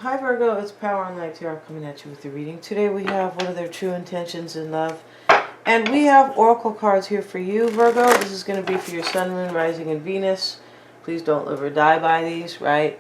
Hi Virgo, it's Power and Light Tarot coming at you with the reading. Today we have what are their true intentions in love. And we have oracle cards here for you, Virgo. This is going to be for your sun, moon, rising, and Venus. Please don't live or die by these, right?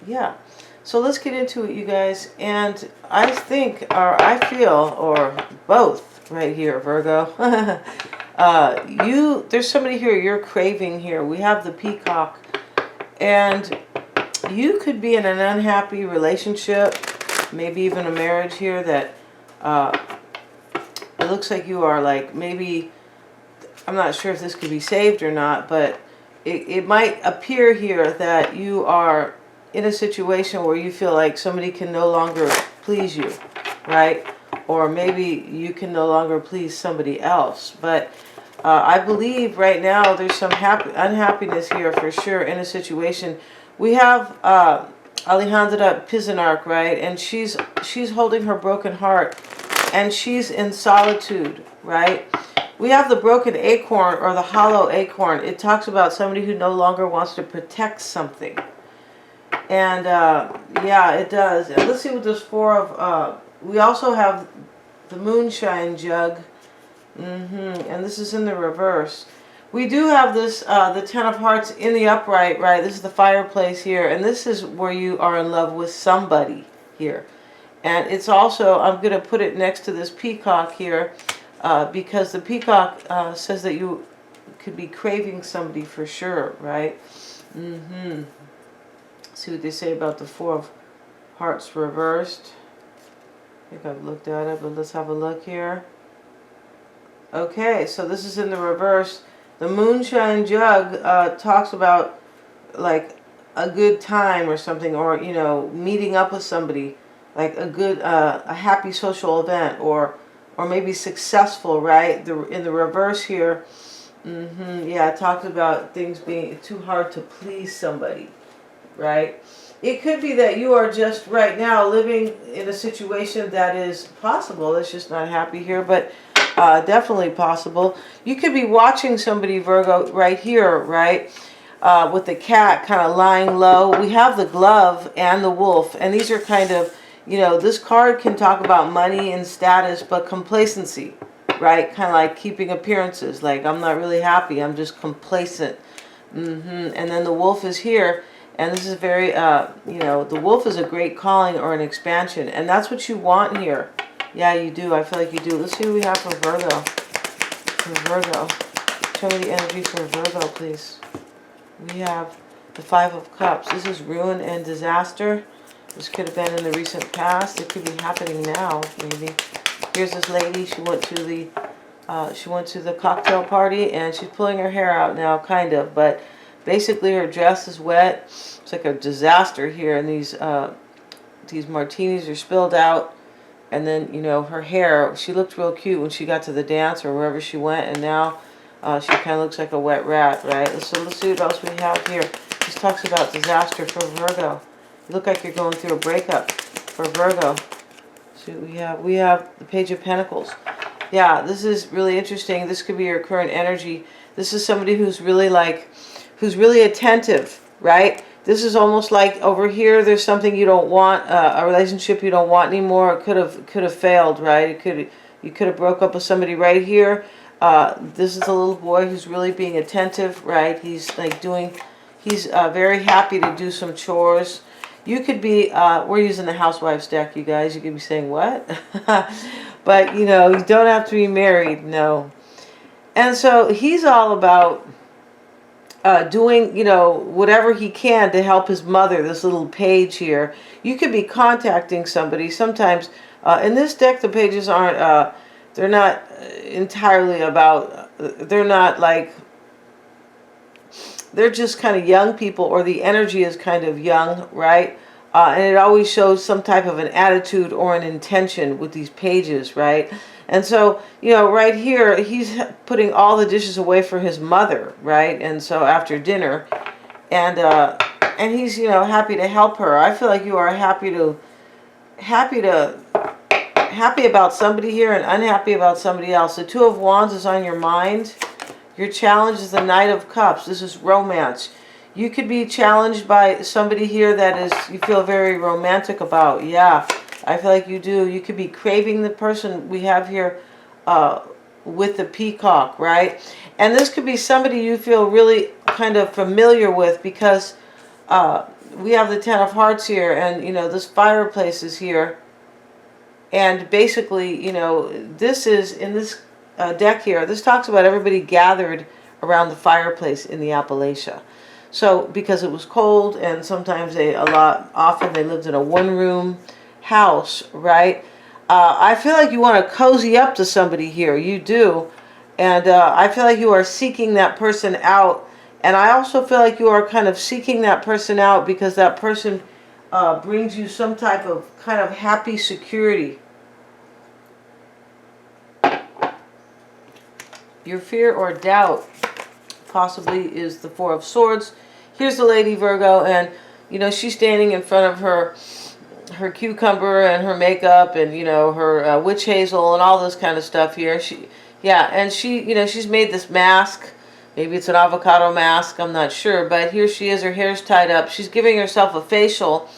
Yeah. So let's get into it, you guys. And I think, or I feel, or both right here, Virgo. There's somebody here you're craving here. We have the peacock. And you could be in an unhappy relationship, maybe even a marriage here that it looks like you are like maybe, I'm not sure if this could be saved or not, but it might appear here that you are in a situation where you feel like somebody can no longer please you, right? Or maybe you can no longer please somebody else. But I believe right now there's some unhappiness here for sure in a situation. We have Alejandra Pizarnik, right? And she's holding her broken heart, and she's in solitude, right? We have the broken acorn or the hollow acorn. It talks about somebody who no longer wants to protect something. And yeah, it does. And let's see what this four of, we also have the moonshine jug. And this is in the reverse. We do have this, the Ten of Hearts in the upright, right? This is the fireplace here. And this is where you are in love with somebody here. And it's also, I'm going to put it next to this peacock here, because the peacock says that you could be craving somebody for sure, right? See what they say about the Four of Hearts reversed. I think I've looked at it, but let's have a look here. Okay, so this is in the reverse. The moonshine jug talks about like a good time or something, or you know, meeting up with somebody, like a good, a happy social event, or maybe successful, right? In the reverse here, yeah, it talks about things being too hard to please somebody, right? It could be that you are just right now living in a situation that is possible. It's just not happy here, but definitely possible. You could be watching somebody, Virgo, right here, right? With the cat kind of lying low. We have the glove and the wolf, and these are kind of, you know, this card can talk about money and status, but complacency, right? Kind of like keeping appearances, like I'm not really happy, I'm just complacent. And then the wolf is here, and this is very, you know, the wolf is a great calling or an expansion, and that's what you want here. Yeah, you do. I feel like you do. Let's see what we have for Virgo. For Virgo. Show me the energy for Virgo, please. We have the Five of Cups. This is ruin and disaster. This could have been in the recent past. It could be happening now, maybe. Here's this lady. She went to the cocktail party, and she's pulling her hair out now, kind of. But basically, her dress is wet. It's like a disaster here, and these martinis are spilled out. And then, you know, her hair, she looked real cute when she got to the dance or wherever she went. And now she kind of looks like a wet rat, right? So let's see what else we have here. This talks about disaster for Virgo. You look like you're going through a breakup for Virgo. See what we have. We have the Page of Pentacles. Yeah, this is really interesting. This could be your current energy. This is somebody who's really who's really attentive, right? This is almost like over here there's something you don't want, a relationship you don't want anymore. It could have failed, right? You could have broke up with somebody right here. This is a little boy who's really being attentive, right? He's like he's very happy to do some chores. You could be, we're using the Housewives deck, you guys. You could be saying, what? But, you know, you don't have to be married, no. And so he's all about doing, you know, whatever he can to help his mother, this little page here. You could be contacting somebody. Sometimes, in this deck, the pages aren't, they're not entirely about, they're not like, they're just kind of young people, or the energy is kind of young, right? And it always shows some type of an attitude or an intention with these pages, right? And so, you know, right here, he's putting all the dishes away for his mother, right? And so after dinner, and he's, you know, happy to help her. I feel like you are happy about somebody here and unhappy about somebody else. The Two of Wands is on your mind. Your challenge is the Knight of Cups. This is romance. You could be challenged by somebody here that is, you feel very romantic about. Yeah, I feel like you do. You could be craving the person we have here with the peacock, right? And this could be somebody you feel really kind of familiar with, because we have the Ten of Hearts here, and you know, this fireplace is here. And basically, you know, this is in this deck here, this talks about everybody gathered around the fireplace in the Appalachia. So because it was cold, and sometimes often they lived in a one-room house, right? I feel like you want to cozy up to somebody here. You do. And I feel like you are seeking that person out. And I also feel like you are kind of seeking that person out because that person brings you some type of kind of happy security. Your fear or doubt possibly is the Four of Swords. Here's the lady, Virgo, and you know, she's standing in front of her cucumber and her makeup and, you know, her witch hazel and all this kind of stuff here. And she, you know, she's made this mask. Maybe it's an avocado mask, I'm not sure, but here she is, her hair's tied up. She's giving herself a facial.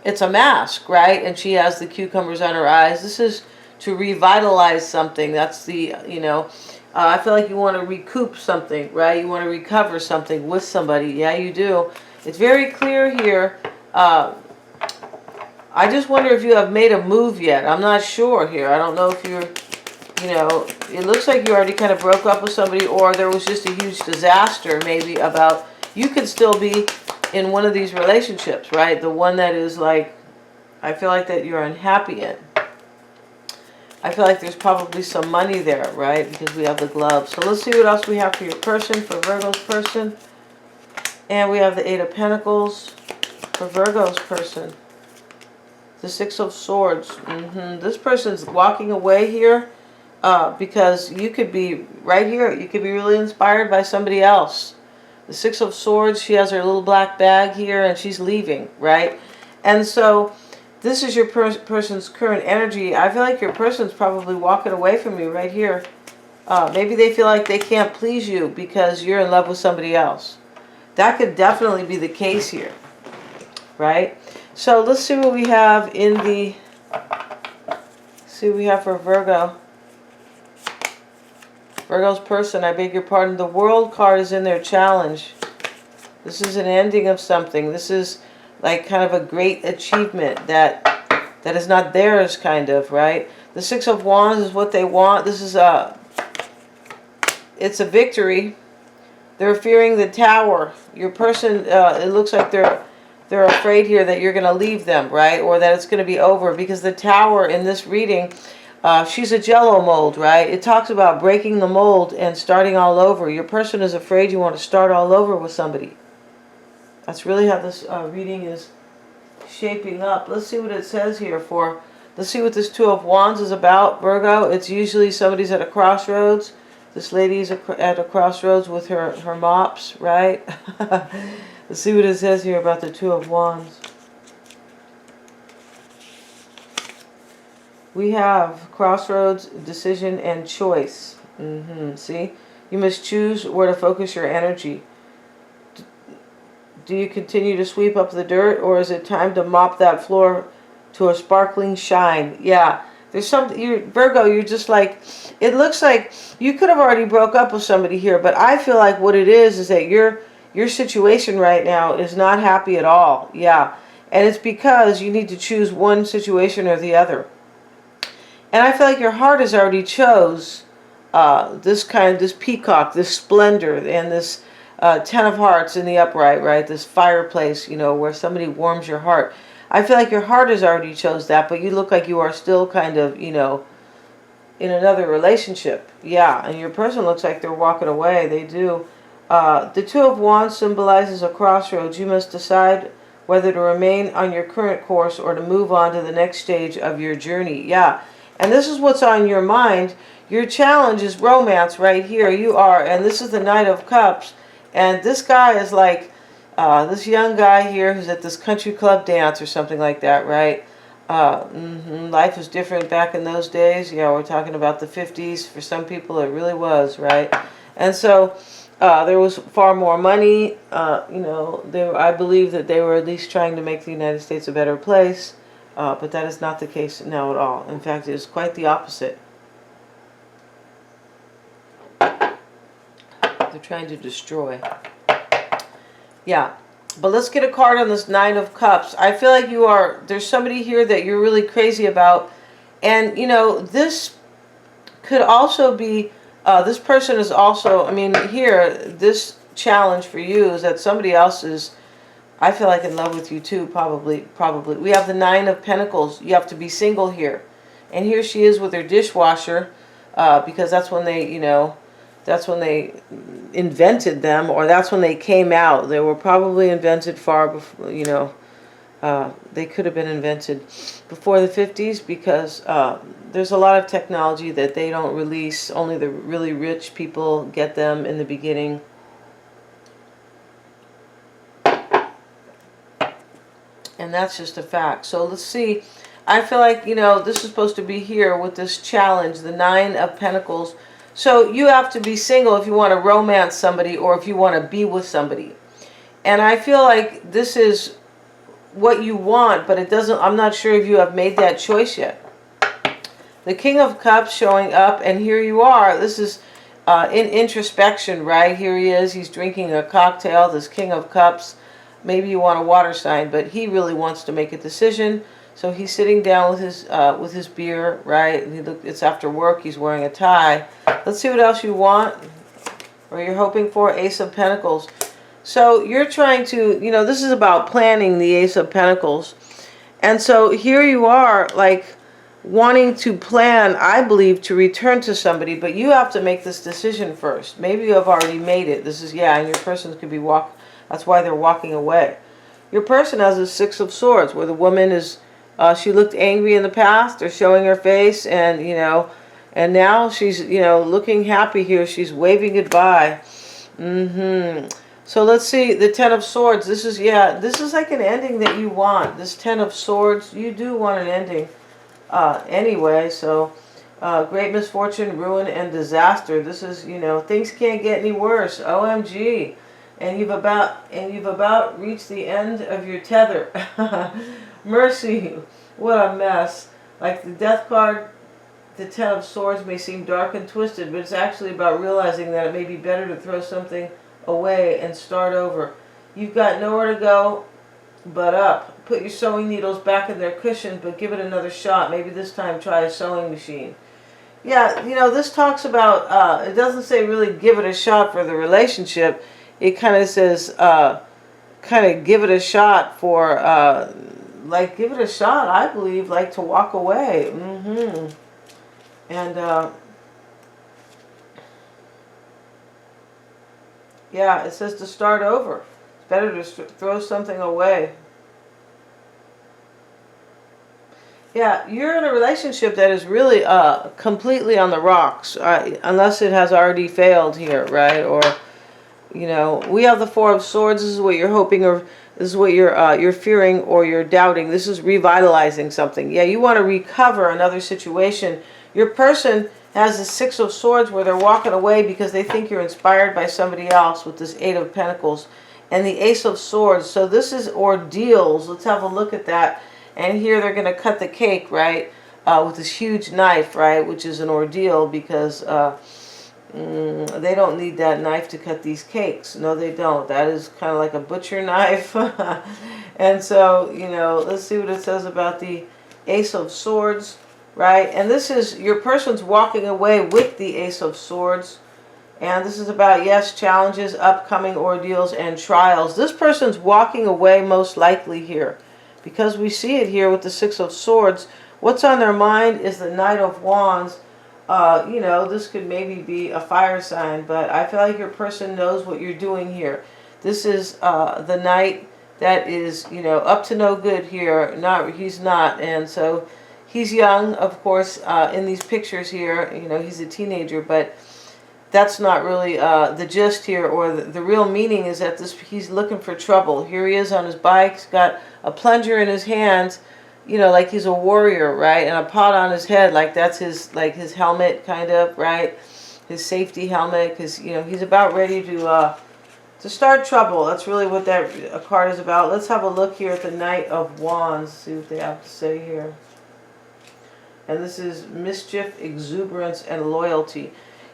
It's a mask, right? And she has the cucumbers on her eyes. This is to revitalize something. That's the, you know, I feel like you want to recoup something, right? You want to recover something with somebody. Yeah, you do. It's very clear here. I just wonder if you have made a move yet. I'm not sure here. I don't know if you're, you know, it looks like you already kind of broke up with somebody, or there was just a huge disaster maybe about, you could still be in one of these relationships, right? The one that is like, I feel like that you're unhappy in. I feel like there's probably some money there, right? Because we have the gloves. So let's see what else we have for your person, for Virgo's person. And we have the Eight of Pentacles for Virgo's person. The Six of Swords. This person's walking away here because you could be right here. You could be really inspired by somebody else. The Six of Swords, she has her little black bag here and she's leaving, right? And so this is your person's current energy. I feel like your person's probably walking away from you right here. Maybe they feel like they can't please you because you're in love with somebody else. That could definitely be the case here, right? So let's see what we have in the, see what we have for Virgo. Virgo's person, I beg your pardon. The World card is in their challenge. This is an ending of something. This is like kind of a great achievement that is not theirs, kind of, right? The Six of Wands is what they want. This is it's a victory. They're fearing the Tower. Your person, it looks like they're afraid here that you're going to leave them, right? Or that it's going to be over, because the Tower in this reading, she's a jello mold, right? It talks about breaking the mold and starting all over. Your person is afraid you want to start all over with somebody. That's really how this reading is shaping up. Let's see what it says here for, let's see what this Two of Wands is about, Virgo. It's usually somebody's at a crossroads. This lady's at a crossroads with her mops, right? Let's see what it says here about the Two of Wands. We have crossroads, decision, and choice. See? You must choose where to focus your energy. Do you continue to sweep up the dirt, or is it time to mop that floor to a sparkling shine? Yeah. There's something, Virgo, you're just like, it looks like you could have already broke up with somebody here, but I feel like what it is that your situation right now is not happy at all. Yeah. And it's because you need to choose one situation or the other. And I feel like your heart has already chose this peacock, this splendor, and this Ten of Hearts in the upright, right? This fireplace, you know, where somebody warms your heart. I feel like your heart has already chose that, but you look like you are still kind of, you know, in another relationship. Yeah, and your person looks like they're walking away. They do. The Two of Wands symbolizes a crossroads. You must decide whether to remain on your current course or to move on to the next stage of your journey. Yeah, and this is what's on your mind. Your challenge is romance right here. You are, and this is the Knight of Cups. And this guy is like, this young guy here who's at this country club dance or something like that, right? Life was different back in those days. Yeah, we're talking about the 50s. For some people, it really was, right? And so There was far more money. You know, I believe that they were at least trying to make the United States a better place. But that is not the case now at all. In fact, it is quite the opposite. They're trying to destroy. Yeah. But let's get a card on this Nine of Cups. I feel like there's somebody here that you're really crazy about. And, you know, this could also be, this person is also, I mean, here, this challenge for you is that somebody else is, I feel like, in love with you too, probably. We have the Nine of Pentacles. You have to be single here. And here she is with her dishwasher, because that's when they, you know, that's when they invented them, or that's when they came out. They were probably invented far before, you know, they could have been invented before the 50s, because there's a lot of technology that they don't release. Only the really rich people get them in the beginning. And that's just a fact. So let's see. I feel like, you know, this is supposed to be here with this challenge, the Nine of Pentacles. So you have to be single if you want to romance somebody, or if you want to be with somebody. And I feel like this is what you want, but it doesn't, I'm not sure if you have made that choice yet. The King of Cups showing up, and here you are. This is in introspection, right? Here he is. He's drinking a cocktail, this King of Cups. Maybe you want a water sign, but he really wants to make a decision. So he's sitting down with his beer, right? It's after work. He's wearing a tie. Let's see what else you want, or you're hoping for. Ace of Pentacles. So you're trying to, you know, this is about planning, the Ace of Pentacles. And so here you are, like, wanting to plan, I believe, to return to somebody, but you have to make this decision first. Maybe you have already made it. This is, yeah, and your person could be that's why they're walking away. Your person has a Six of Swords, where the woman is, she looked angry in the past, or showing her face, and, you know, and now she's, you know, looking happy here. She's waving goodbye. So let's see, the Ten of Swords. This is, yeah, this is like an ending that you want. This Ten of Swords, you do want an ending anyway. So great misfortune, ruin, and disaster. This is, you know, things can't get any worse. OMG. And you've about reached the end of your tether. Mercy, what a mess. Like the Death card, the Ten of Swords may seem dark and twisted, but it's actually about realizing that it may be better to throw something away and start over. You've got nowhere to go but up. Put your sewing needles back in their cushion, but give it another shot. Maybe this time try a sewing machine. Yeah, you know, this talks about, it doesn't say really give it a shot for the relationship. It kind of says, kind of give it a shot for, like, give it a shot, I believe, like, to walk away. And, yeah, it says to start over. It's better to throw something away. Yeah, you're in a relationship that is really completely on the rocks, unless it has already failed here, right? Or, you know, we have the Four of Swords. This is what you're hoping, or this is what you're fearing, or you're doubting. This is revitalizing something. Yeah, you want to recover another situation. Your person has the Six of Swords, where they're walking away because they think you're inspired by somebody else, with this Eight of Pentacles and the Ace of Swords. So this is ordeals. Let's have a look at that. And here they're going to cut the cake, right, with this huge knife, right, which is an ordeal, because they don't need that knife to cut these cakes. No, they don't. That is kind of like a butcher knife. And so, you know, let's see what it says about the Ace of Swords, right? And this is, your person's walking away with the Ace of Swords. And this is about, yes, challenges, upcoming ordeals, and trials. This person's walking away most likely here, because we see it here with the Six of Swords. What's on their mind is the Knight of Wands. You know, this could maybe be a fire sign, but I feel like your person knows what you're doing here. This is the Knight that is, you know, up to no good here. He's not. And so he's young, of course, in these pictures here. You know, he's a teenager, but that's not really the gist here, or the real meaning is that he's looking for trouble. Here he is on his bike. He's got a plunger in his hands, you know, like he's a warrior, right? And a pot on his head, like that's his helmet, kind of, right? his safety helmet, because, you know, he's about ready to start trouble. That's really what that card is about. Let's have a look here at the Knight of Wands, see what they have to say here. And this is mischief, exuberance, and loyalty.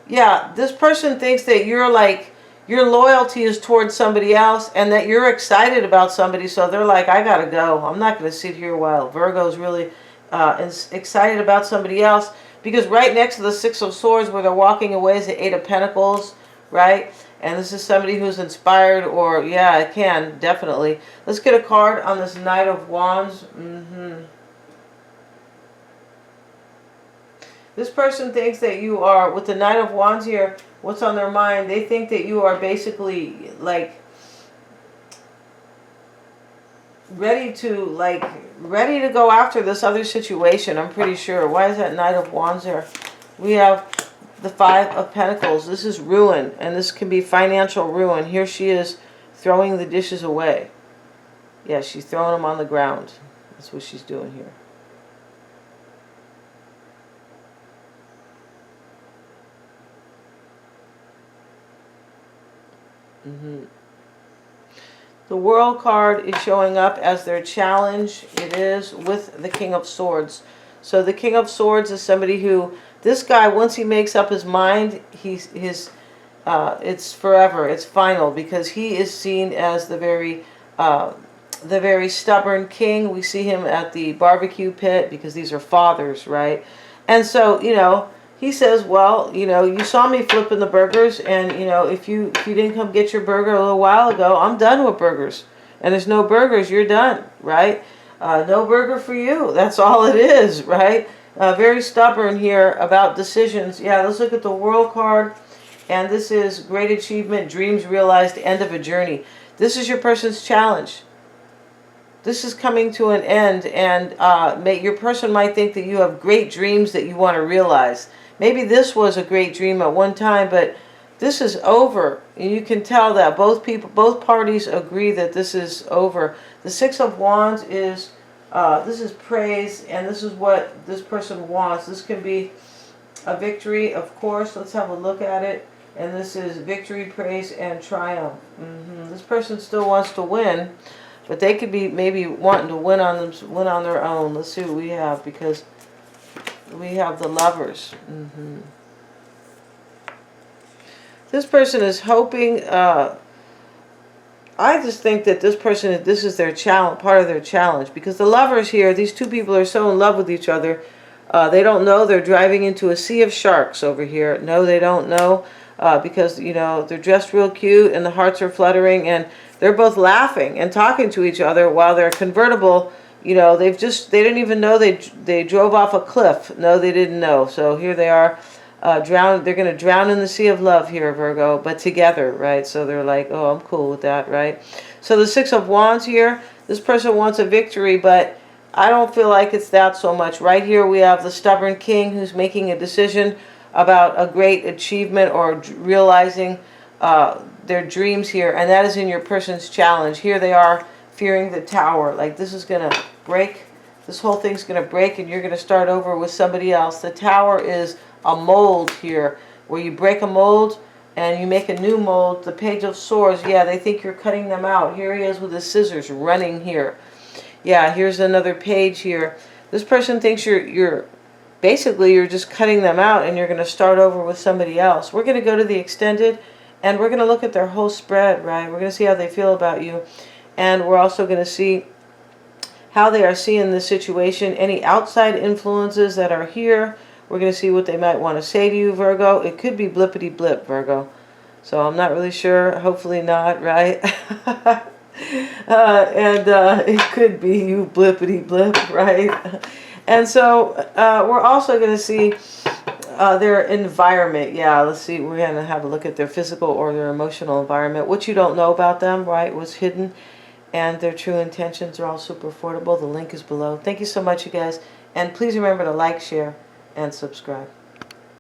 Yeah, this person thinks that you're like, your loyalty is towards somebody else, and that you're excited about somebody, so they're like, I gotta go. I'm not going to sit here while Virgo's really excited about somebody else. Because right next to the Six of Swords, where they're walking away, is the Eight of Pentacles, right? And this is somebody who's inspired, or, yeah, it can, definitely. Let's get a card on this Knight of Wands. This person thinks that you are, with the Knight of Wands here, what's on their mind? They think that you are basically, like, ready to go after this other situation, I'm pretty sure. Why is that Knight of Wands there? We have the Five of Pentacles. This is ruin, and this can be financial ruin. Here she is throwing the dishes away. Yeah, she's throwing them on the ground. That's what she's doing here. The World card is showing up as their challenge. It is with the King of Swords. So the King of Swords is somebody who, this guy, once he makes up his mind, it's forever, it's final, because he is seen as the very stubborn king. We see him at the barbecue pit, because these are fathers, right? And so, you know, he says, well, you know, you saw me flipping the burgers, and, you know, if you didn't come get your burger a little while ago, I'm done with burgers. And there's no burgers, you're done, right? No burger for you. That's all it is, right? Very stubborn here about decisions. Yeah, let's look at the World card. And this is great achievement, dreams realized, end of a journey. This is your person's challenge. This is coming to an end, and your person might think that you have great dreams that you want to realize. Maybe this was a great dream at one time, but this is over. And you can tell that both parties agree that this is over. The Six of Wands is, this is praise, and this is what this person wants. This can be a victory, of course. Let's have a look at it. And this is victory, praise, and triumph. This person still wants to win, but they could be maybe wanting to win on their own. Let's see what we have, because we have the Lovers. This person is hoping, I just think that this person, this is their challenge, part of their challenge, because the Lovers here, these two people are so in love with each other, they don't know they're driving into a sea of sharks over here. No, they don't know, because, you know, they're dressed real cute and the hearts are fluttering, and they're both laughing and talking to each other while their convertible, you know, they didn't even know they drove off a cliff. No, they didn't know. So here they are, they're going to drown in the sea of love here, Virgo, but together, right? So they're like, oh, I'm cool with that, right? So the Six of Wands here, this person wants a victory, but I don't feel like it's that so much. Right here we have the stubborn king who's making a decision about a great achievement or realizing their dreams here, and that is in your person's challenge. Here they are fearing the tower, like this is going to break, this whole thing's going to break, and you're going to start over with somebody else. The tower is a mold here, where you break a mold and you make a new mold. The Page of Swords, yeah, they think you're cutting them out. Here he is with his scissors running here. Yeah, here's another page here. This person thinks you're basically you're just cutting them out, and you're going to start over with somebody else. We're going to go to the extended, and we're going to look at their whole spread, right? We're going to see how they feel about you. And we're also going to see how they are seeing this situation. Any outside influences that are here, we're going to see what they might want to say to you, Virgo. It could be blippity blip, Virgo. So I'm not really sure. Hopefully not, right? It could be you blippity blip, right? And so we're also going to see their environment. Yeah, let's see. We're going to have a look at their physical or their emotional environment. What you don't know about them, right, was hidden. And their true intentions are all super affordable. The link is below. Thank you so much, you guys. And please remember to like, share, and subscribe.